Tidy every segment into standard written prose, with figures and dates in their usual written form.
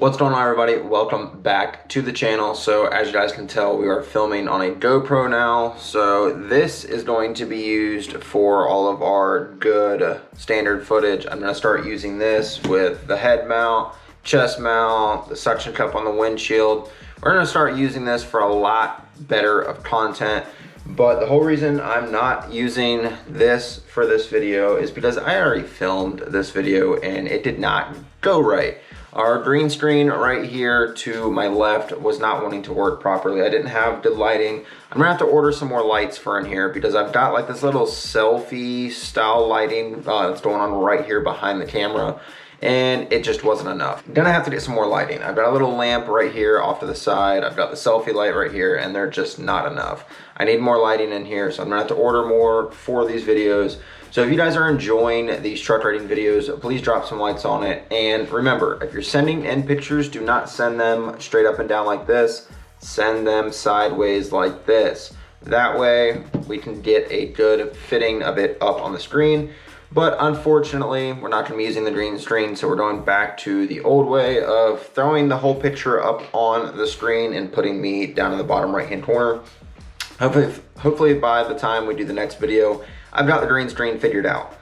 What's going on, everybody? Welcome back to the channel. So as you guys can tell, we are filming on a GoPro now. So this is going to be used for all of our good standard footage. I'm going to start using this with the head mount, chest mount, the suction cup on the windshield. We're going to start using this for a lot better of content. But the whole reason I'm not using this for this video is because I already filmed this video and it did not go right. Our green screen right here to my left was not wanting to work properly. I didn't have good lighting. I'm gonna have to order some more lights for in here because I've got like this little selfie style lighting that's going on right here behind the camera, and it just wasn't enough. I'm gonna have to get some more lighting. I've got a little lamp right here off to the side. I've got the selfie light right here, and they're just not enough. I need more lighting in here, so I'm gonna have to order more for these videos. So if you guys are enjoying these truck rating videos, please drop some likes on it. And remember, if you're sending in pictures, do not send them straight up and down like this. Send them sideways like this. That way we can get a good fitting of it up on the screen. But unfortunately, we're not gonna be using the green screen, so we're going back to the old way of throwing the whole picture up on the screen and putting me down in the bottom right-hand corner. Hopefully by the time we do the next video, I've got the green screen figured out.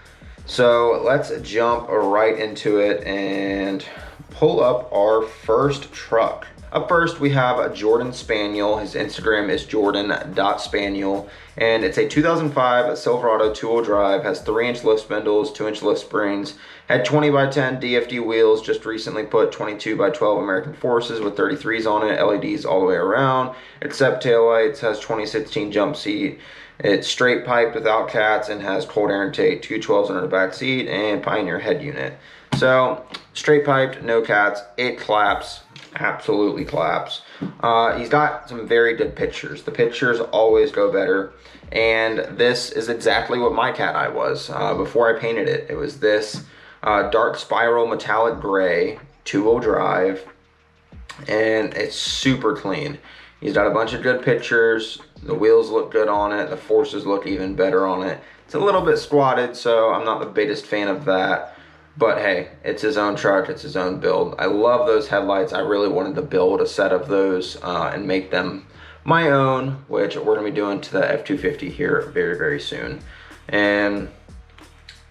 So let's jump right into it and pull up our first truck. Up first, we have a Jordan Spaniel. His Instagram is jordan.spaniel, and it's a 2005 Silverado 2-wheel drive, has 3-inch lift spindles, 2-inch lift springs, had 20x10 DFD wheels, just recently put 22x12 American Forces with 33s on it, LEDs all the way around, except taillights, has 2016 jump seat. It's straight piped without cats and has cold air intake, 2 12s under the back seat, and Pioneer head unit. So straight piped, no cats, it claps. Absolutely claps. He's got some very good pictures. The pictures always go better, and this is exactly what my cat eye was before I painted it. It was this dark spiral metallic gray 2-wheel drive, and it's super clean. He's got a bunch of good pictures. The wheels look good on it. The forces look even better on it. It's a little bit squatted, so I'm not the biggest fan of that. But hey, it's his own truck, it's his own build. I love those headlights. I really wanted to build a set of those and make them my own, which we're gonna be doing to the F250 here very, very soon. And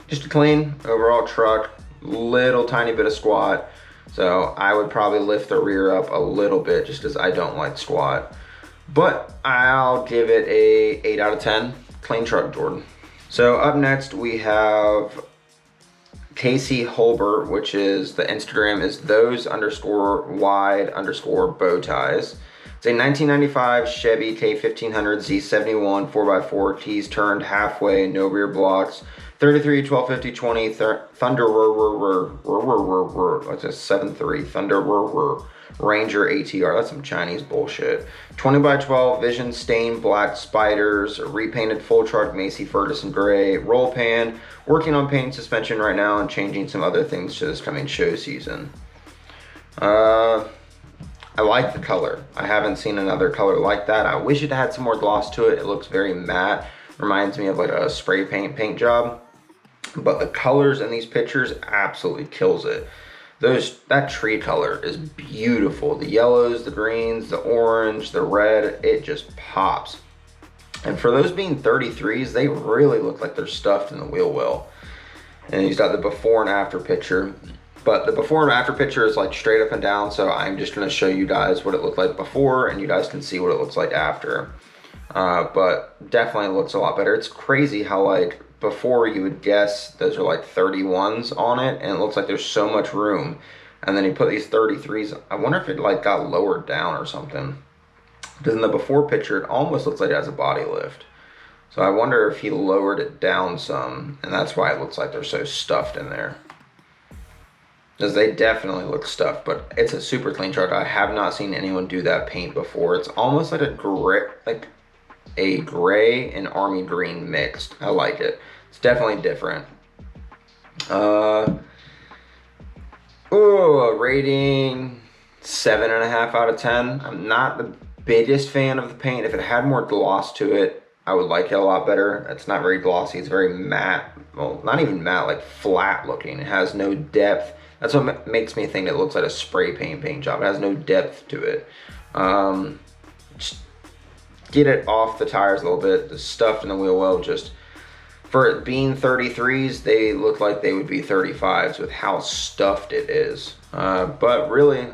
just a clean overall truck, little tiny bit of squat. So I would probably lift the rear up a little bit just because I don't like squat. But I'll give it a 8 out of 10. Clean truck, Jordan. So up next we have Caseylbert, which is the Instagram is those_wide_bow ties. It's a 1995 Chevy K1500 Z71 4x4, keys turned halfway, no rear blocks, 33 1250 20 Thunder that's a 7.3 Thunder Ranger ATR. That's some Chinese bullshit. 20x12 Vision stained black spiders, repainted full truck Macy Ferguson gray, roll pan. Working on painting suspension right now and changing some other things to this coming show season. I like the color. I haven't seen another color like that. I wish it had some more gloss to it. It looks very matte. Reminds me of like a spray paint job. But the colors in these pictures absolutely kills it. That tree color is beautiful. The yellows, the greens, the orange, the red, it just pops. And for those being 33s, they really look like they're stuffed in the wheel well. And he's got the before and after picture. But the before and after picture is like straight up and down, so I'm just gonna show you guys what it looked like before, and you guys can see what it looks like after. But definitely looks a lot better. It's crazy how like before you would guess those are like 31s on it, and it looks like there's so much room. And then he put these 33s. I wonder if it like got lowered down or something. Because in the before picture, it almost looks like it has a body lift. So I wonder if he lowered it down some, and that's why it looks like they're so stuffed in there. Because they definitely look stuffed, but it's a super clean truck. I have not seen anyone do that paint before. It's almost like a gray and army green mixed. I like it. It's definitely different. Rating 7.5 out of 10. I'm not the biggest fan of the paint. If it had more gloss to it, I would like it a lot better. It's not very glossy. It's very matte. Well, not even matte, like flat looking. It has no depth. That's what makes me think it looks like a spray paint job. It has no depth to it. Just get it off the tires a little bit. The stuff in the wheel well, just for it being 33s, they look like they would be 35s with how stuffed it is. But really,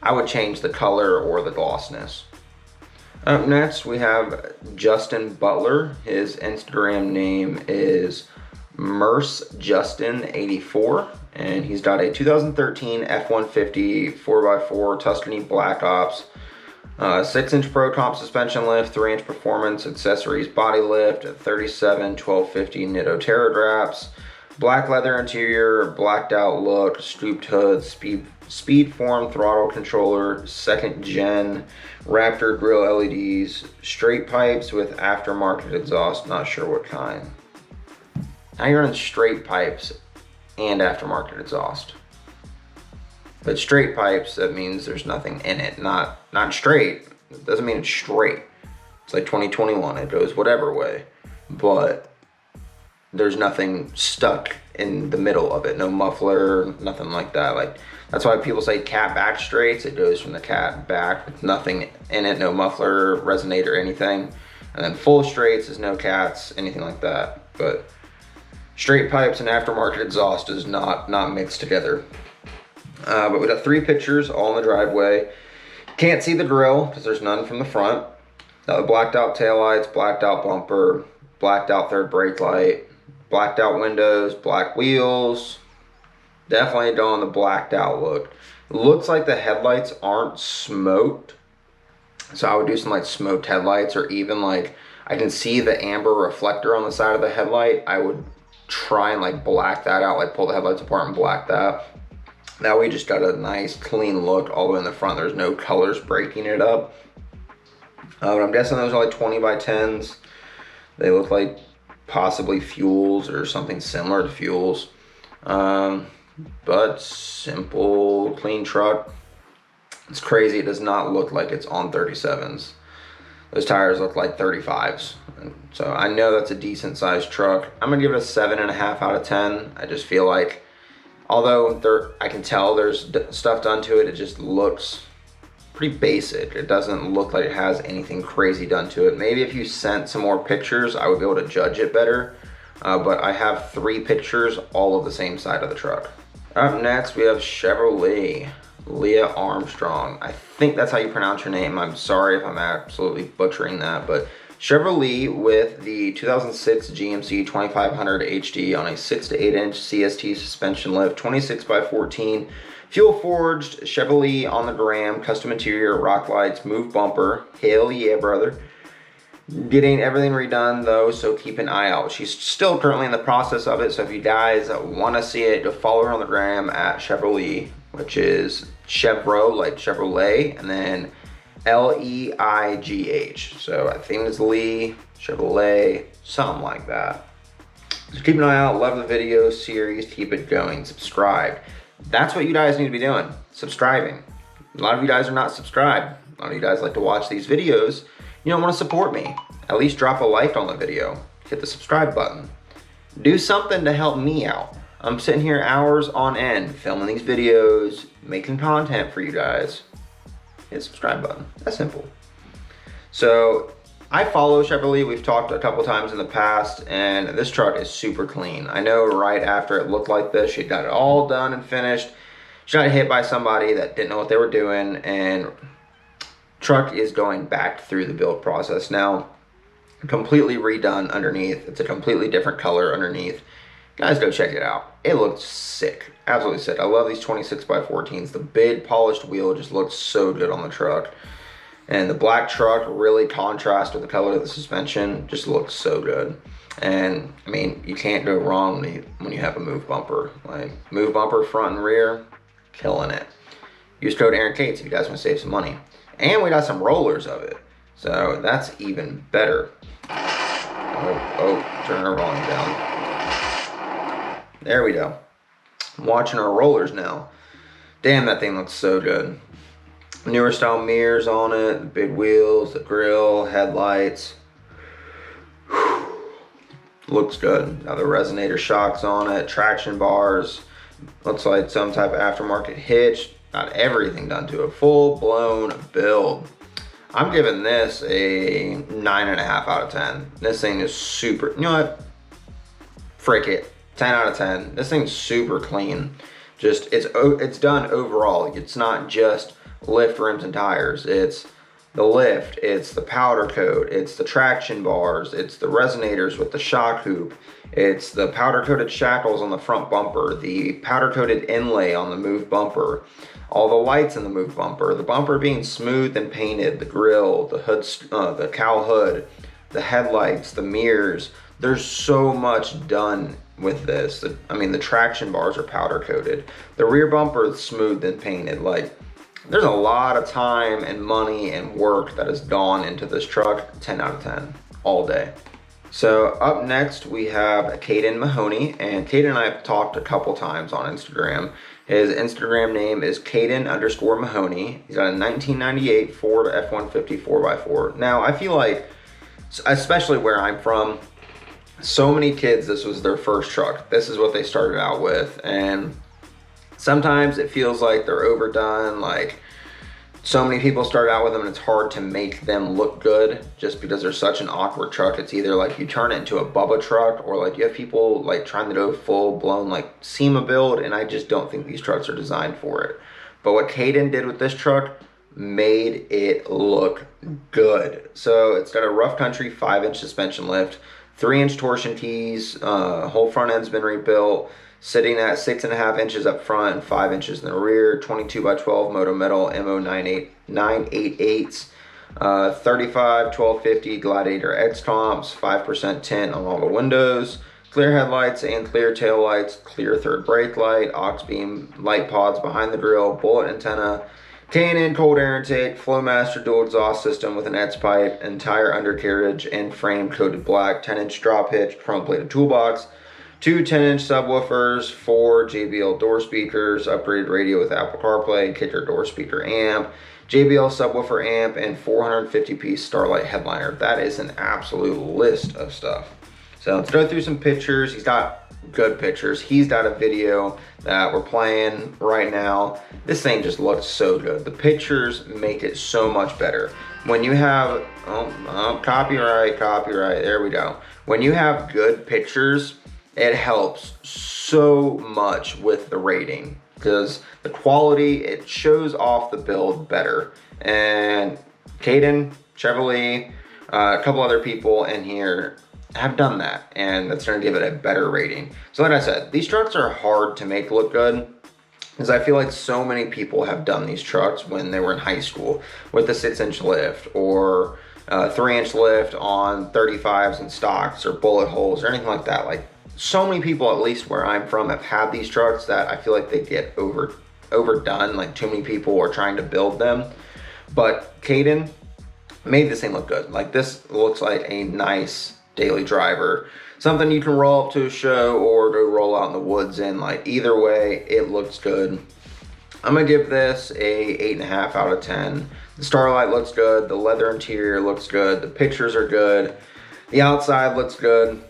I would change the color or the glossness. Up next, we have Justin Butler. His Instagram name is MerceJustin84, and he's got a 2013 F-150 4x4 Tuscany Black Ops, 6-inch Pro Comp suspension lift, 3-inch performance accessories body lift, 37 1250 Nitto Terra Draps, black leather interior, blacked out look, stooped hood, speed form throttle controller, 2nd gen Raptor grill LEDs, straight pipes with aftermarket exhaust, not sure what kind. Now you're running straight pipes and aftermarket exhaust. But straight pipes, that means there's nothing in it. Not straight. It doesn't mean it's straight. It's like 2021. It goes whatever way. But there's nothing stuck in the middle of it. No muffler, nothing like that. Like, that's why people say cat back straights. It goes from the cat back with nothing in it. No muffler, resonator, anything. And then full straights is no cats, anything like that. But straight pipes and aftermarket exhaust is not mixed together. But we got 3 pictures all in the driveway. Can't see the grill because there's none from the front. Got the blacked out taillights, blacked out bumper, blacked out third brake light, blacked out windows, black wheels. Definitely going the blacked out look. Looks like the headlights aren't smoked. So I would do some like smoked headlights, or even like I can see the amber reflector on the side of the headlight. I would try and like black that out, like pull the headlights apart and black that. That way you just got a nice clean look all the way in the front. There's no colors breaking it up. But I'm guessing those are like 20 by 10s. They look like possibly fuels or something similar to fuels. But simple, clean truck. It's crazy, it does not look like it's on 37s. Those tires look like 35s. So I know that's a decent sized truck. I'm gonna give it a 7.5 out of 10. I just feel like, although I can tell there's stuff done to it, it just looks pretty basic. It doesn't look like it has anything crazy done to it. Maybe if you sent some more pictures, I would be able to judge it better. But I have 3 pictures, all of the same side of the truck. Up next, we have Chevrolet, Leah Armstrong. I think that's how you pronounce your name. I'm sorry if I'm absolutely butchering that, but Chevrolet with the 2006 GMC 2500 HD on a 6 to 8 inch CST suspension lift, 26 by 14, fuel forged, Chevrolet on the gram, custom interior, rock lights, move bumper. Hell yeah, brother. Getting everything redone though, so keep an eye out. She's still currently in the process of it, so if you guys want to see it, go follow her on the gram at Chevrolet, which is Chevro, like Chevrolet, and then Leigh. So I think it's Lee, Chevrolet, something like that. So keep an eye out, love the video series, keep it going, subscribe. That's what you guys need to be doing, subscribing. A lot of you guys are not subscribed. A lot of you guys like to watch these videos. You don't want to support me. At least drop a like on the video. Hit the subscribe button. Do something to help me out. I'm sitting here hours on end filming these videos, making content for you guys. Hit the subscribe button. That's simple. So I follow Chevrolet. We've talked a couple times in the past, and this truck is super clean. I know right after it looked like this, she got it all done and finished. She got hit by somebody that didn't know what they were doing, and truck is going back through the build process now. Completely redone underneath. It's a completely different color underneath. Guys, go check it out. It looks sick. Absolutely sick. I love these 26 by 14s. The big polished wheel just looks so good on the truck. And the black truck really contrasts with the color of the suspension. Just looks so good. And I mean, you can't go wrong when you have a move bumper. Like, move bumper front and rear, killing it. Use code Aaron Cates if you guys want to save some money. And we got some rollers of it. So that's even better. Turn our volume down. There we go. I'm watching our rollers now. Damn, that thing looks so good. Newer style mirrors on it, the big wheels, the grill, headlights. Whew. Looks good. Now the resonator shocks on it, traction bars, Looks like some type of aftermarket hitch. Got everything done to a full-blown build. I'm giving this a 9.5 out of 10. This thing is super, you know what? Frick it, 10 out of 10. This thing's super clean. Just, it's done overall. Like, it's not just lift, rims, and tires. It's the lift, it's the powder coat, it's the traction bars, it's the resonators with the shock hoop, it's the powder coated shackles on the front bumper, the powder coated inlay on the move bumper, all the lights in the move bumper, the bumper being smooth and painted, the grille, the hood, the cowl hood, the headlights, the mirrors. There's so much done with this. I mean, the traction bars are powder coated. The rear bumper is smooth and painted. Like, there's a lot of time and money and work that has gone into this truck. 10 out of 10 all day. So up next we have Caden Mahoney, and Caden and I have talked a couple times on Instagram. His Instagram name is Caden_Mahoney. He's got a 1998 Ford F-150 4x4. Now I feel like, especially where I'm from, so many kids, this was their first truck. This is what they started out with, and sometimes it feels like they're overdone. Like, so many people start out with them and it's hard to make them look good just because they're such an awkward truck. It's either like you turn it into a Bubba truck, or like you have people like trying to do full blown like SEMA build, and I just don't think these trucks are designed for it. But what Caden did with this truck made it look good. So it's got a rough country 5-inch suspension lift, 3-inch torsion keys, whole front end's been rebuilt, sitting at 6.5 inches up front and 5 inches in the rear, 22x12 Moto Metal MO988s, 35 1250 Gladiator X comps, 5% tint on all the windows, clear headlights and clear tail lights, clear third brake light, aux beam light pods behind the grille, bullet antenna, Canon cold air intake, Flowmaster dual exhaust system with an ETS pipe, entire undercarriage and frame coated black, 10-inch drop hitch, chrome plated toolbox, 2 10-inch subwoofers, 4 JBL door speakers, upgraded radio with Apple CarPlay, kicker door speaker amp, JBL subwoofer amp, and 450-piece Starlight headliner. That is an absolute list of stuff. So let's go through some pictures. He's got good pictures. He's got a video that we're playing right now. This thing just looks so good. The pictures make it so much better. When you have, copyright, there we go. When you have good pictures, it helps so much with the rating because the quality, it shows off the build better. And Caden, Chevrolet, a couple other people in here have done that, and that's going to give it a better rating. So like I said, these trucks are hard to make look good because I feel like so many people have done these trucks when they were in high school with the 6-inch lift or 3-inch lift on 35s and stocks or bullet holes or anything like that. Like, so many people, at least where I'm from, have had these trucks that I feel like they get overdone. Like, too many people are trying to build them. But Caden made this thing look good. Like, this looks like a nice daily driver, something you can roll up to a show or go roll out in the woods in. Like, either way, it looks good. I'm gonna give this a 8.5 out of 10. The Starlight looks good, the leather interior looks good, the pictures are good, the outside looks good.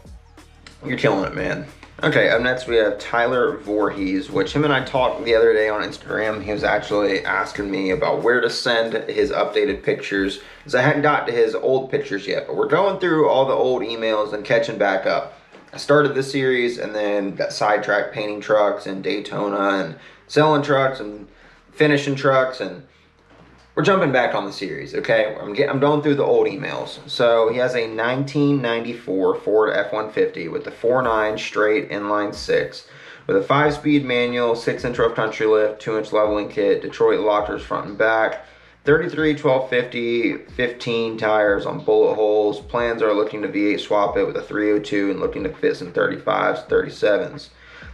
You're killing it, man. Okay, up next we have Tyler Voorhees, which him and I talked the other day on Instagram. He was actually asking me about where to send his updated pictures, because I hadn't got to his old pictures yet, but we're going through all the old emails and catching back up. I started this series and then got sidetracked painting trucks in Daytona and selling trucks and finishing trucks, and we're jumping back on the series, okay? I'm going through the old emails. So he has a 1994 Ford F-150 with the 4.9 straight inline 6 with a 5-speed manual, 6-inch rough country lift, 2-inch leveling kit, Detroit lockers front and back, 33 1250 15 tires on bullet holes. Plans are looking to V8 swap it with a 302 and looking to fit some 35s, 37s.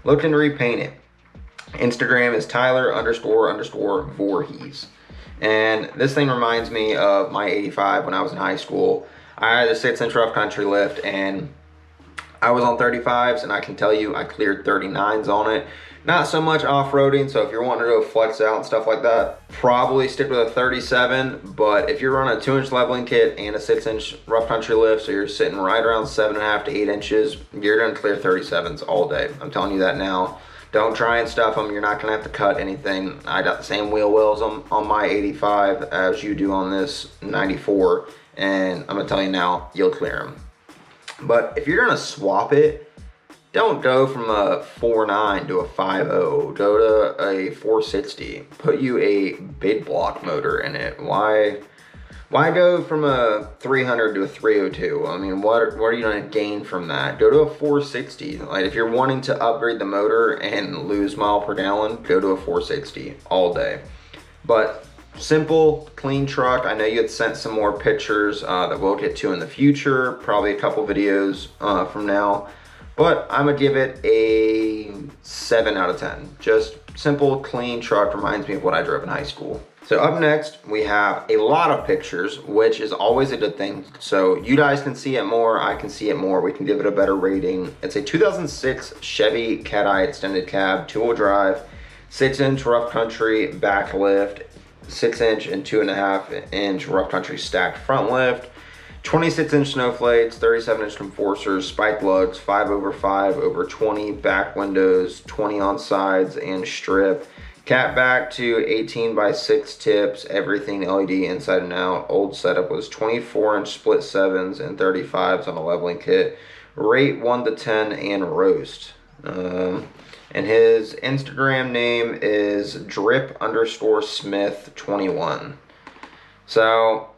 Looking to repaint it. Instagram is Tyler__Voorhees. And this thing reminds me of my 85 when I was in high school. I had a 6-inch rough country lift and I was on 35s, and I can tell you I cleared 39s on it. Not so much off-roading, so if you're wanting to go flex out and stuff like that, probably stick with a 37, but if you're running a 2-inch leveling kit and a 6-inch rough country lift, so you're sitting right around 7.5 to 8 inches, you're gonna clear 37s all day. I'm telling you that now. Don't try and stuff them. You're not gonna have to cut anything. I got the same wheel wells on my 85 as you do on this 94, and I'm gonna tell you now, you'll clear them. But if you're gonna swap it, don't go from a 4.9 to a 5.0. Go to a 460. Put you a big block motor in it. Why go from a 300 to a 302? I mean, what are you gonna gain from that? Go to a 460. Like, if you're wanting to upgrade the motor and lose mile per gallon, go to a 460 all day. But simple, clean truck. I know you had sent some more pictures that we'll get to in the future, probably a couple videos from now. But I'm gonna give it a 7 out of 10. Just simple, clean truck. Reminds me of what I drove in high school. So up next, we have a lot of pictures, which is always a good thing. So you guys can see it more, I can see it more. We can give it a better rating. It's a 2006 Chevy Cat-Eye extended cab, 2-wheel drive, 6-inch rough country back lift, 6-inch and 2.5-inch rough country stacked front lift, 26-inch snowflakes, 37-inch enforcers, spike lugs, 5/5 over 20 back windows, 20 on sides and strip. Cat back to 18x6 tips, everything LED inside and out. Old setup was 24-inch split 7s and 35s on a leveling kit. Rate 1 to 10 and roast. And his Instagram name is drip_smith21. So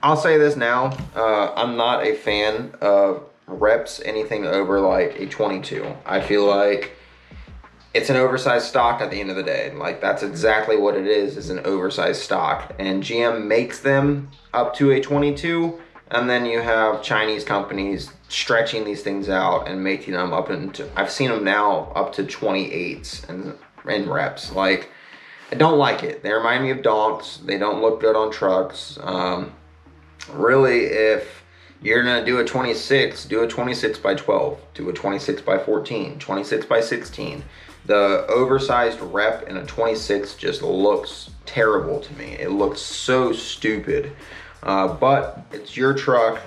I'll say this now, I'm not a fan of reps anything over like a 22. I feel like it's an oversized stock at the end of the day. Like, that's exactly what it is an oversized stock. And GM makes them up to a 22, and then you have Chinese companies stretching these things out and making them up into, I've seen them now up to 28s and reps. Like, I don't like it. They remind me of donks. They don't look good on trucks. Really, if you're gonna do a 26, do a 26x12, do a 26x14, 26x16. The oversized rep in a 26 just looks terrible to me. It looks so stupid. But it's your truck,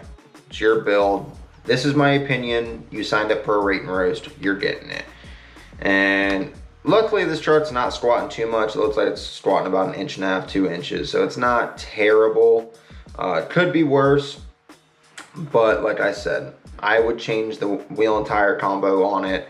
it's your build. This is my opinion. You signed up for a rate and roast, you're getting it. And luckily this truck's not squatting too much. It looks like it's squatting about 1.5 inches, 2 inches. So it's not terrible. It could be worse. But like I said, I would change the wheel and tire combo on it.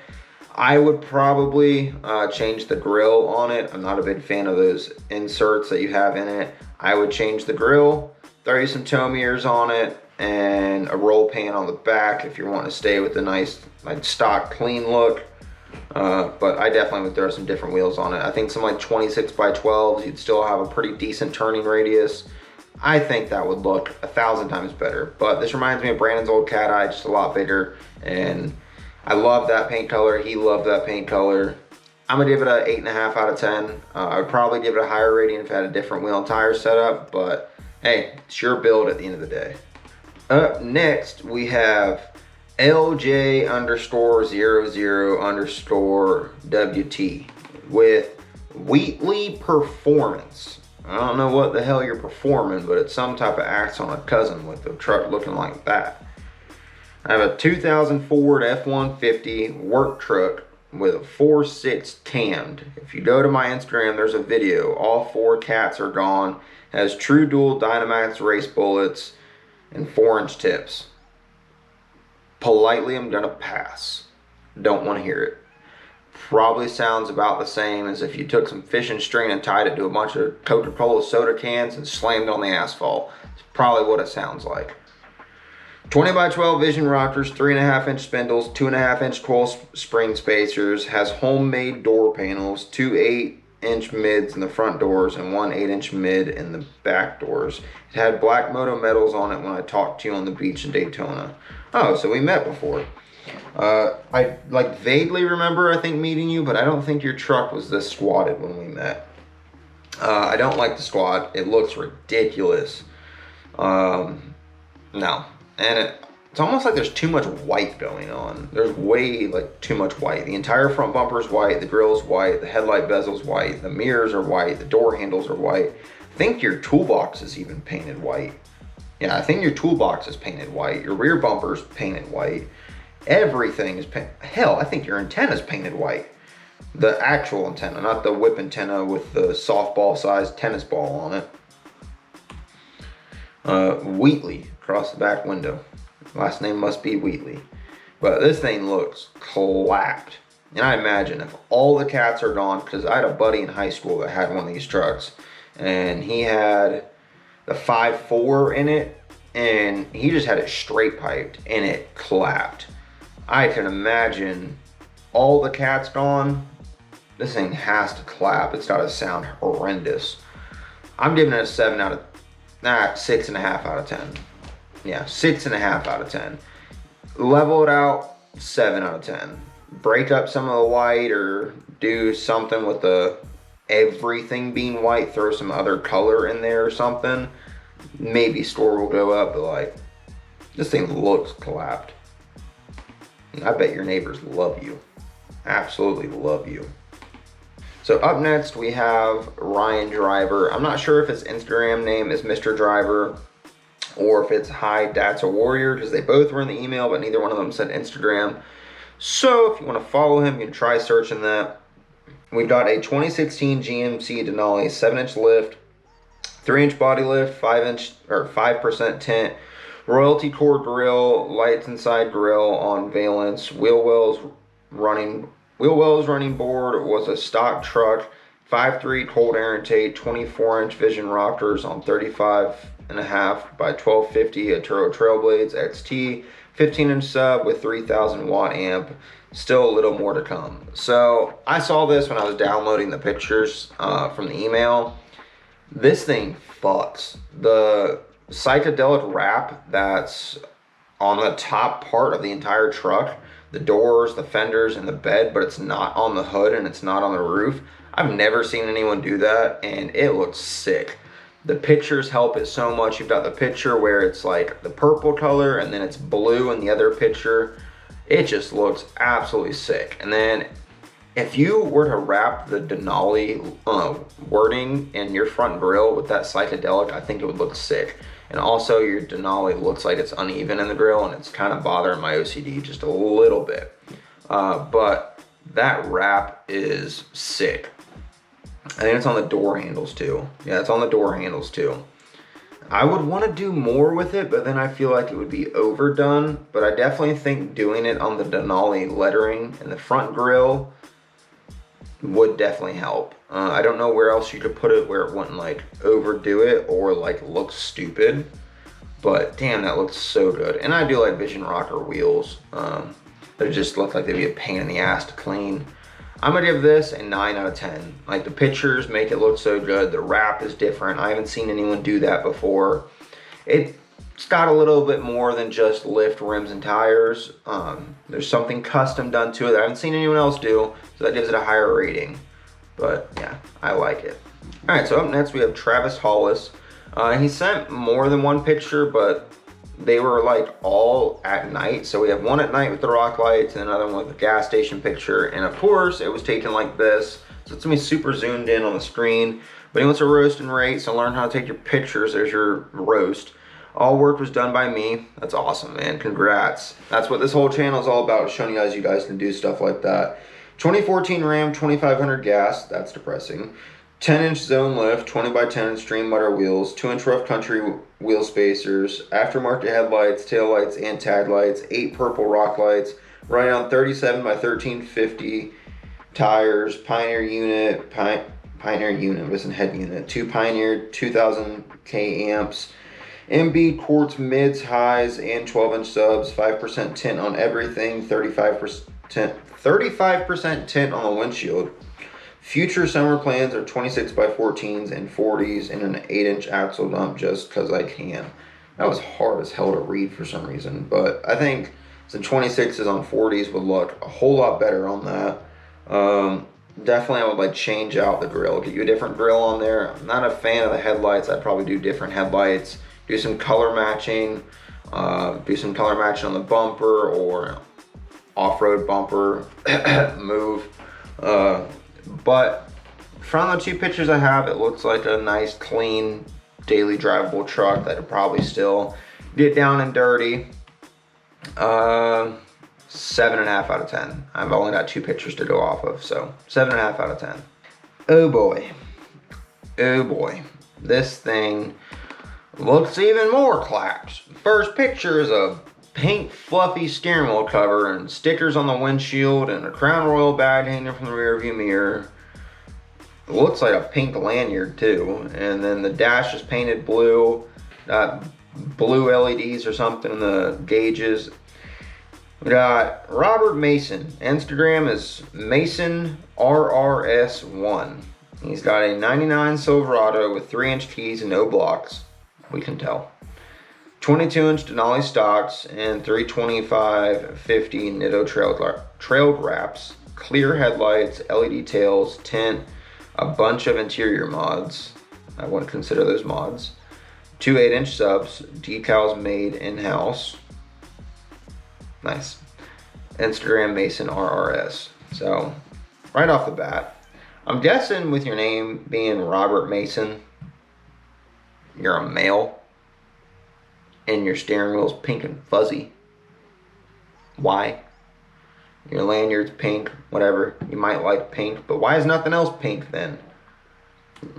I would probably change the grill on it. I'm not a big fan of those inserts that you have in it. I would change the grill, throw you some tow mirrors on it, and a roll pan on the back if you're wanting to stay with the nice, like, stock clean look. But I definitely would throw some different wheels on it. I think some like 26x12s, you'd still have a pretty decent turning radius. I think that would look 1,000 times better. But this reminds me of Brandon's old Cat-Eye, just a lot bigger. And I love that paint color. He loved that paint color. I'm gonna give it a 8.5 out of 10. I would probably give it a higher rating if it had a different wheel and tire setup, but hey, it's your build at the end of the day. Up next, we have LJ_00_WT with wWheatley Performance. I don't know what the hell you're performing, but it's some type of axe on a cousin with the truck looking like that. I have a 2000 Ford F-150 work truck with a 4.6 cammed. If you go to my Instagram, there's a video. All 4 cats are gone. Has true dual Dynamax race bullets and 4-inch tips. Politely, I'm gonna pass. Don't want to hear it. Probably sounds about the same as if you took some fishing string and tied it to a bunch of Coca-Cola soda cans and slammed it on the asphalt. It's probably what it sounds like. 20x12 vision rockers, 3.5-inch spindles, 2.5-inch coil spring spacers, has homemade door panels, 2 8-inch mids in the front doors and 1 8-inch mid in the back doors. It had black moto medals on it when I talked to you on the beach in Daytona. Oh, so we met before. I like vaguely remember, I think, meeting you, but I don't think your truck was this squatted when we met. I don't like the squat. It looks ridiculous. No. And it's almost like there's too much white going on. There's way like too much white. The entire front bumper is white, the grill's white, the headlight bezel's white, the mirrors are white, the door handles are white. I think your toolbox is even painted white. Yeah, I think your toolbox is painted white. Your rear bumper's painted white. Everything is painted. Hell, I think your antenna's painted white. The actual antenna, not the whip antenna with the softball sized tennis ball on it. Wheatley across the back window. Last name must be Wheatley. But this thing looks clapped. And I imagine if all the cats are gone, because I had a buddy in high school that had one of these trucks, and he had the 5.4 in it, and he just had it straight piped, and it clapped. I can imagine all the cats gone, this thing has to clap. It's got to sound horrendous. I'm giving it a 6.5 out of 10. Yeah, 6.5 out of 10. Level it out, 7 out of 10. Break up some of the white or do something with the everything being white, throw some other color in there or something. Maybe score will go up, but like, this thing looks clapped. I bet your neighbors love you. Absolutely love you. So up next we have Ryan Driver. I'm not sure if his Instagram name is Mr. Driver or if it's Hi That's a Warrior, because they both were in the email, but neither one of them said Instagram. So if you want to follow him, you can try searching that. We've got a 2016 GMC Denali 7-inch lift, 3-inch body lift, 5% tint, royalty core grill, lights inside grill on valence, wheel wells running board, was a stock truck, 5.3 cold air intake, 24-inch vision rockers on 35.5 by 1250 Aturo Trailblades XT, 15-inch sub with 3,000 watt amp. Still a little more to come. So I saw this when I was downloading the pictures from the email. This thing fucks. The psychedelic wrap that's on the top part of the entire truck, the doors, the fenders, and the bed, but it's not on the hood and it's not on the roof. I've never seen anyone do that, and it looks sick. The pictures help it so much. You've got the picture where it's like the purple color and then it's blue in the other picture. It just looks absolutely sick. And then if you were to wrap the Denali wording in your front grille with that psychedelic, I think it would look sick. And also your Denali looks like it's uneven in the grill, and it's kind of bothering my OCD just a little bit. But that wrap is sick. I think it's on the door handles too. Yeah, it's on the door handles too. I would want to do more with it, but then I feel like it would be overdone. But I definitely think doing it on the Denali lettering in the front grille would definitely help. I don't know where else you could put it where it wouldn't like overdo it or like look stupid. But damn, that looks so good. And I do like Vision Rocker wheels. They just look like they'd be a pain in the ass to clean. I'm gonna give this a 9 out of 10. Like, the pictures make it look so good. The wrap is different. I haven't seen anyone do that before. It's got a little bit more than just lift rims and tires. There's something custom done to it that I haven't seen anyone else do, so that gives it a higher rating. But yeah, I like it. All right, so up next we have Travis Hollis. He sent more than one picture, but they were like all at night. So we have one at night with the rock lights and another one with the gas station picture. And of course it was taken like this. So it's gonna be super zoomed in on the screen. But he wants a roast and rate, so learn how to take your pictures. There's your roast. All work was done by me. That's awesome, man. Congrats. That's what this whole channel is all about, showing you guys can do stuff like that. 2014 Ram, 2500 gas. That's depressing. 10-inch zone lift, 20 by 10 stream mutter wheels, 2-inch rough country wheel spacers, aftermarket headlights, tail lights, and tag lights, 8 purple rock lights, right on 37 by 1350 tires, Pioneer unit, wasn't head unit, 2 Pioneer 2000K amps, MB quartz mids, highs, and 12-inch subs, 5% tint on everything, 35% tint on the windshield. Future summer plans are 26 by 14s and 40s and an 8-inch axle dump just because I can. That was hard as hell to read for some reason, but I think some 26s on 40s would look a whole lot better on that. Definitely I would like change out the grill, get you a different grill on there. I'm not a fan of the headlights. I'd probably do different headlights, do some color matching on the bumper or off-road bumper move. But from the 2 pictures I have, it looks like a nice, clean, daily drivable truck that would probably still get down and dirty. 7 7.5 out of 10. I've only got 2 pictures to go off of, so 7.5 out of 10. Oh boy. Oh boy. This thing looks even more clapped. First picture is a pink fluffy steering wheel cover and stickers on the windshield and a Crown Royal bag hanging from the rear view mirror. It looks like a pink lanyard too. And then the dash is painted blue. Blue LEDs or something in the gauges. We got Robert Mason. Instagram is Mason RRS1. He's got a 99 Silverado with 3-inch keys and no blocks. We can tell. 22-inch Denali stocks and 325/50 Nitto trailed wraps. Clear headlights, LED tails, tint, a bunch of interior mods. I wouldn't consider those mods. 2 8-inch subs, decals made in-house. Nice. Instagram Mason RRS. So, right off the bat, I'm guessing with your name being Robert Mason, you're a male, and your steering wheel's pink and fuzzy. Why? Your lanyard's pink, whatever. You might like pink, but why is nothing else pink then?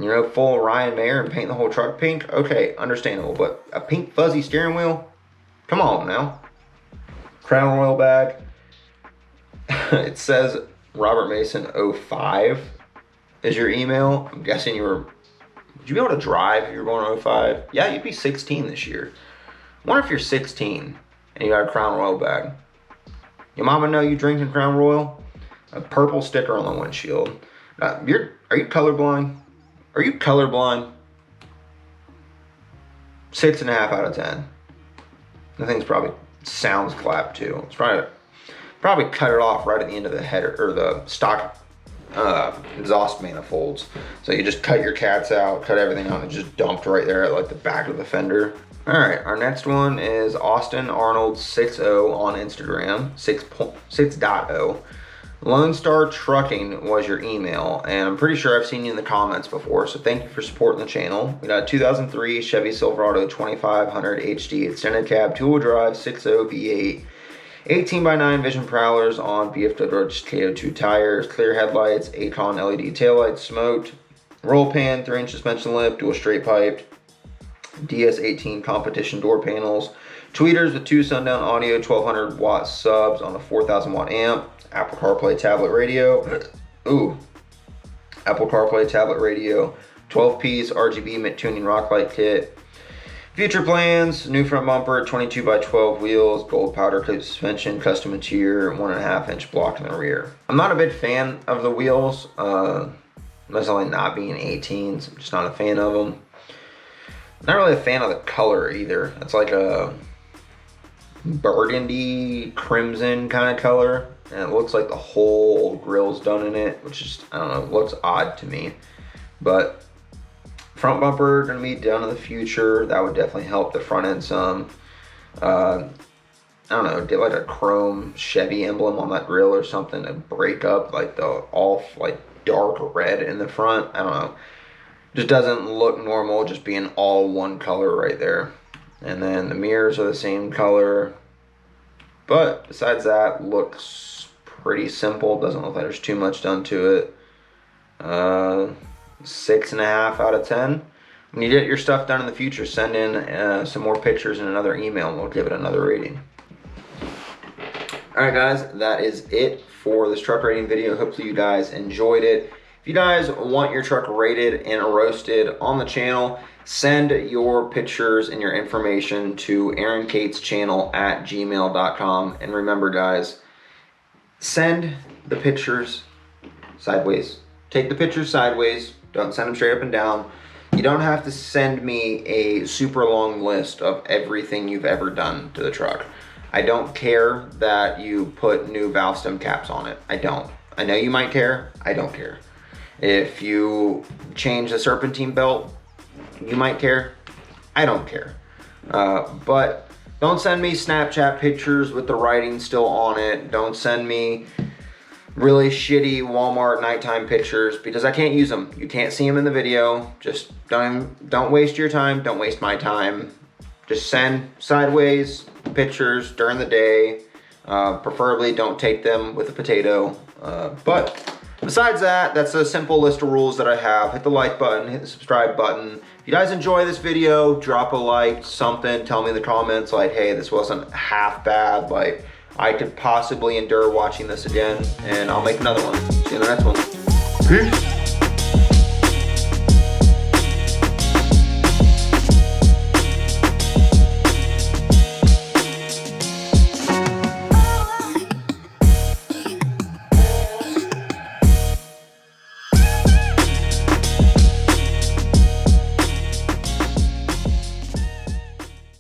You know, full Ryan Mayer and paint the whole truck pink? Okay, understandable, but a pink fuzzy steering wheel? Come on now. Crown Royal bag. It says Robert Mason 05 is your email. I'm guessing would you be able to drive if you were going to 05? Yeah, you'd be 16 this year. I wonder if you're 16 and you got a Crown Royal bag. Your mama know you drinking Crown Royal? A purple sticker on the windshield. Are you colorblind? Are you colorblind? 6.5 out of 10. The thing's probably sounds clapped too. It's probably cut it off right at the end of the header or the stock exhaust manifolds. So you just cut your cats out, cut everything out, and just dumped right there at like the back of the fender. All right, our next one is Austin Arnold 60 on Instagram, 6.0. Lone Star Trucking was your email, and I'm pretty sure I've seen you in the comments before, so thank you for supporting the channel. We got a 2003 Chevy Silverado 2500 HD extended cab, two-wheel drive, 6.0 V8, 18x9 vision prowlers on BFW KO2 tires, clear headlights, Acon LED taillights, smoked, roll pan, 3-inch suspension lip, dual straight piped, DS18 competition door panels, tweeters with 2 sundown audio, 1200 watt subs on a 4000 watt amp, Apple CarPlay tablet radio, Apple CarPlay tablet radio, 12-piece RGB tuning rock light kit, future plans, new front bumper, 22x12 wheels, gold powder coat suspension, custom interior, 1.5-inch block in the rear. I'm not a big fan of the wheels, necessarily not being 18s, I'm just not a fan of them. Not really a fan of the color either. It's like a burgundy crimson kind of color, and it looks like the whole grill's done in it, which is, I don't know, looks odd to me. But front bumper gonna be done in the future. That would definitely help the front end some. I don't know, get like a chrome Chevy emblem on that grill or something to break up like the all like dark red in the front. I don't know. Just doesn't look normal just being all one color right there. And then the mirrors are the same color. But besides that, looks pretty simple. Doesn't look like there's too much done to it. 6.5 out of 10. When you get your stuff done in the future, send in some more pictures in another email and we'll give it another rating. Alright guys, that is it for this truck rating video. Hopefully you guys enjoyed it. If you guys want your truck rated and roasted on the channel, send your pictures and your information to aaronkatechannel@gmail.com. And remember guys, send the pictures sideways. Take the pictures sideways. Don't send them straight up and down. You don't have to send me a super long list of everything you've ever done to the truck. I don't care that you put new valve stem caps on it. I don't. I know you might care. I don't care. If you change the serpentine belt, you might care. I don't care. But don't send me Snapchat pictures with the writing still on it. Don't send me really shitty Walmart nighttime pictures because I can't use them. You can't see them in the video. Just don't waste your time. Don't waste my time. Just send sideways pictures during the day. Preferably don't take them with a potato. But besides that, that's a simple list of rules that I have. Hit the like button, hit the subscribe button. If you guys enjoy this video, drop a like, something, tell me in the comments like, hey, this wasn't half bad. Like, I could possibly endure watching this again, and I'll make another one. See you in the next one. Peace.